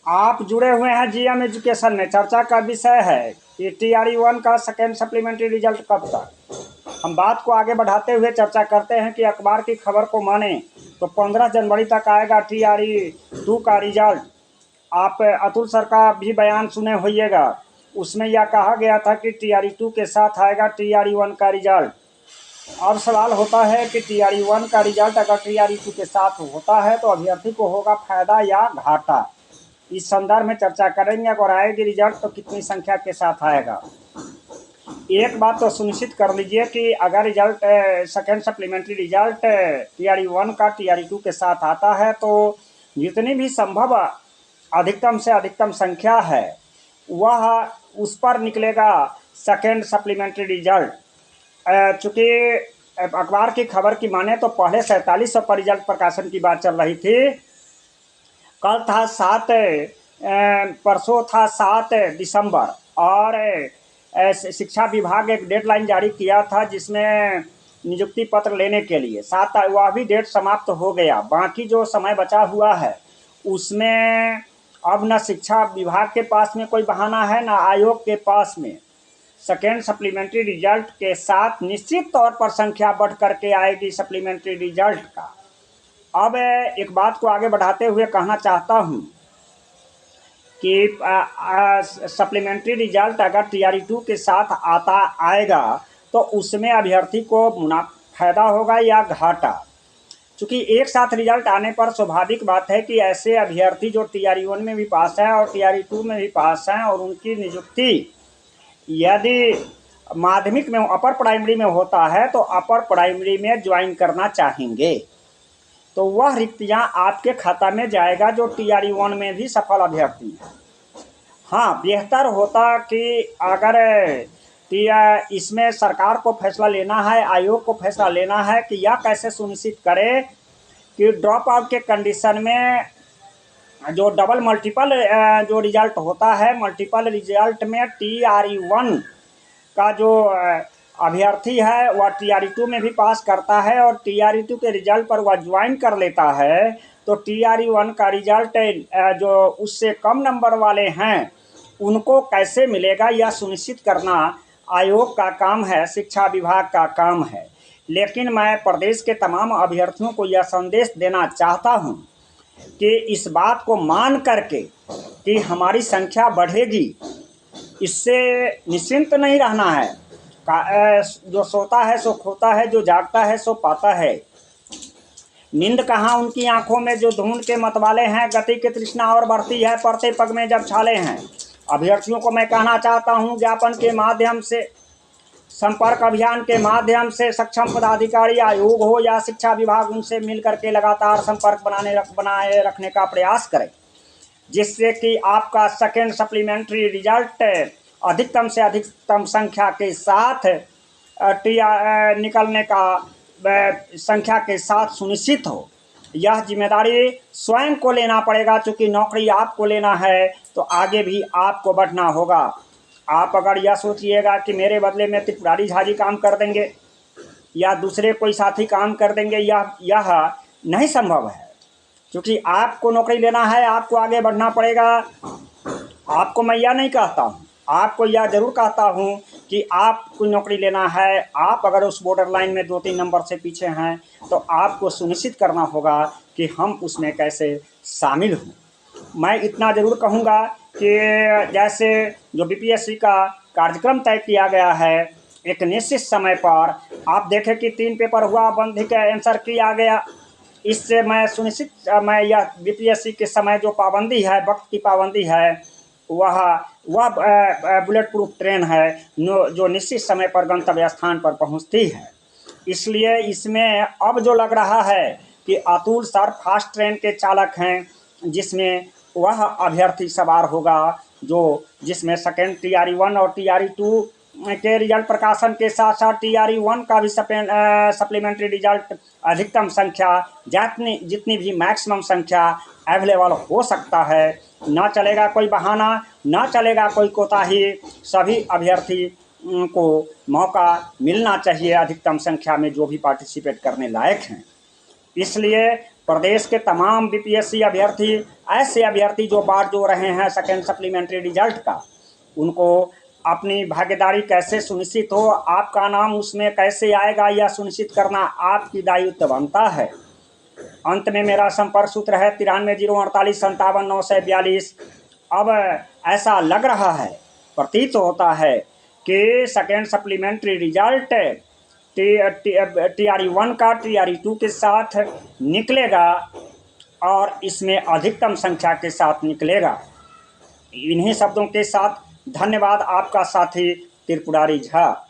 आप जुड़े हुए हैं जीएम एजुकेशन में। चर्चा का विषय है कि TRE-1 का सेकेंड सप्लीमेंट्री रिजल्ट कब तक। हम बात को आगे बढ़ाते हुए चर्चा करते हैं कि अखबार की खबर को माने तो 15 जनवरी तक आएगा TRE-2 का रिजल्ट। आप अतुल सर का भी बयान सुने होइएगा, उसमें यह कहा गया था कि TRE-2 के साथ आएगा TRE-1 का रिजल्ट। अब सवाल होता है कि TRE-1 का रिजल्ट अगर TRE-2 के साथ होता है तो अभ्यर्थी को होगा फायदा या घाटा। इस संदर्भ में चर्चा करेंगे। अगर आएगी रिजल्ट तो कितनी संख्या के साथ आएगा। एक बात तो सुनिश्चित कर लीजिए कि अगर result second supplementary result TRE-1 का TRE-2 के साथ आता है तो जितनी भी संभव अधिकतम से अधिकतम संख्या है वह उस पर निकलेगा सेकेंड सप्लीमेंट्री रिजल्ट। चूँकि अखबार की खबर की माने तो पहले 4700 पर रिजल्ट प्रकाशन की बात चल रही थी। कल था 7 परसों था 7 दिसंबर और शिक्षा विभाग एक डेडलाइन जारी किया था जिसमें नियुक्ति पत्र लेने के लिए 7 वह भी डेट समाप्त हो गया। बाकी जो समय बचा हुआ है उसमें अब न शिक्षा विभाग के पास में कोई बहाना है न आयोग के पास में। सेकेंड सप्लीमेंट्री रिजल्ट के साथ निश्चित तौर पर संख्या बढ़ करके आएगी सप्लीमेंट्री रिजल्ट का। अब एक बात को आगे बढ़ाते हुए कहना चाहता हूँ कि सप्लीमेंट्री रिजल्ट अगर TRE-2 के साथ आएगा तो उसमें अभ्यर्थी को फायदा होगा या घाटा। क्योंकि एक साथ रिजल्ट आने पर स्वाभाविक बात है कि ऐसे अभ्यर्थी जो TRE-1 में भी पास हैं और TRE-2 में भी पास हैं और उनकी नियुक्ति यदि माध्यमिक में अपर प्राइमरी में होता है तो अपर प्राइमरी में ज्वाइन करना चाहेंगे तो वह रिक्तियां आपके खाता में जाएगा जो TRE-1 में भी सफल अभ्यर्थी है। हाँ, बेहतर होता कि अगर इसमें सरकार को फैसला लेना है, आयोग को फैसला लेना है कि यह कैसे सुनिश्चित करे कि ड्रॉप आउट के कंडीशन में जो डबल मल्टीपल जो रिजल्ट होता है, मल्टीपल रिजल्ट में TRE-1 का जो अभ्यर्थी है वह TRE-2 में भी पास करता है और TRE-2 के रिजल्ट पर वह ज्वाइन कर लेता है तो TRE-1 का रिजल्ट जो उससे कम नंबर वाले हैं उनको कैसे मिलेगा यह सुनिश्चित करना आयोग का काम है, शिक्षा विभाग का काम है। लेकिन मैं प्रदेश के तमाम अभ्यर्थियों को यह संदेश देना चाहता हूं कि इस बात को मान करके कि हमारी संख्या बढ़ेगी इससे निश्चिंत नहीं रहना है। जो सोता है सो खोता है, जो जागता है सो पाता है। नींद कहाँ उनकी आंखों में जो धुंध के मतवाले हैं, गति की तृष्णा और बढ़ती है पड़ते पग में जब छाले हैं। अभ्यर्थियों को मैं कहना चाहता हूं बनाए के माध्यम से, संपर्क अभियान के माध्यम से सक्षम पदाधिकारी आयोग हो या शिक्षा विभाग उनसे मिल करके लगातार संपर्क बनाए रखने का प्रयास करें जिससे कि आपका सेकेंड सप्लीमेंट्री रिजल्ट अधिकतम से अधिकतम संख्या के साथ निकलने का संख्या के साथ सुनिश्चित हो। यह जिम्मेदारी स्वयं को लेना पड़ेगा। चूँकि नौकरी आपको लेना है तो आगे भी आपको बढ़ना होगा। आप अगर यह सोचिएगा कि मेरे बदले में त्रिपुरारी झा जी काम कर देंगे या दूसरे कोई साथी काम कर देंगे, यह नहीं संभव है। क्योंकि आपको नौकरी लेना है, आपको आगे बढ़ना पड़ेगा। आपको मैं यह नहीं कहता हूँ, आपको यह जरूर कहता हूँ कि आपको नौकरी लेना है। आप अगर उस बॉर्डर लाइन में 2-3 नंबर से पीछे हैं तो आपको सुनिश्चित करना होगा कि हम उसमें कैसे शामिल हों। मैं इतना ज़रूर कहूँगा कि जैसे जो BPSC का कार्यक्रम तय किया गया है एक निश्चित समय पर, आप देखें कि 3 पेपर हुआ, बंद का आंसर किया गया। इससे मैं सुनिश्चित मैं यह BPSC के समय जो पाबंदी है, वक्त की पाबंदी है, वह बुलेट प्रूफ ट्रेन है जो निश्चित समय पर गंतव्य स्थान पर पहुंचती है। इसलिए इसमें अब जो लग रहा है कि अतुल सर फास्ट ट्रेन के चालक हैं जिसमें वह अभ्यर्थी सवार होगा जिसमें सेकेंड TRE-1 और TRE-2 के रिजल्ट प्रकाशन के साथ साथ TRE-1 का भी सप्लीमेंट्री रिजल्ट अधिकतम संख्या जितनी भी मैक्सिमम संख्या अवेलेबल हो सकता है। ना चलेगा कोई बहाना, ना चलेगा कोई कोताही। सभी अभ्यर्थी को मौका मिलना चाहिए अधिकतम संख्या में जो भी पार्टिसिपेट करने लायक हैं। इसलिए प्रदेश के तमाम बीपीएससी अभ्यर्थी, ऐसे अभ्यर्थी जो बाट जो रहे हैं सेकेंड सप्लीमेंट्री रिजल्ट का, उनको अपनी भागीदारी कैसे सुनिश्चित हो, आपका नाम उसमें कैसे आएगा, यह सुनिश्चित करना आपकी दायित्व बनता है। अंत में मेरा संपर्क सूत्र है 9308455942। अब ऐसा लग रहा है, प्रतीत होता है कि सेकेंड सप्लीमेंट्री रिजल्ट TRE 1 का TRE 2 के साथ निकलेगा और इसमें अधिकतम संख्या के साथ निकलेगा। इन्हीं शब्दों के साथ धन्यवाद, आपका साथी त्रिपुरारी झा।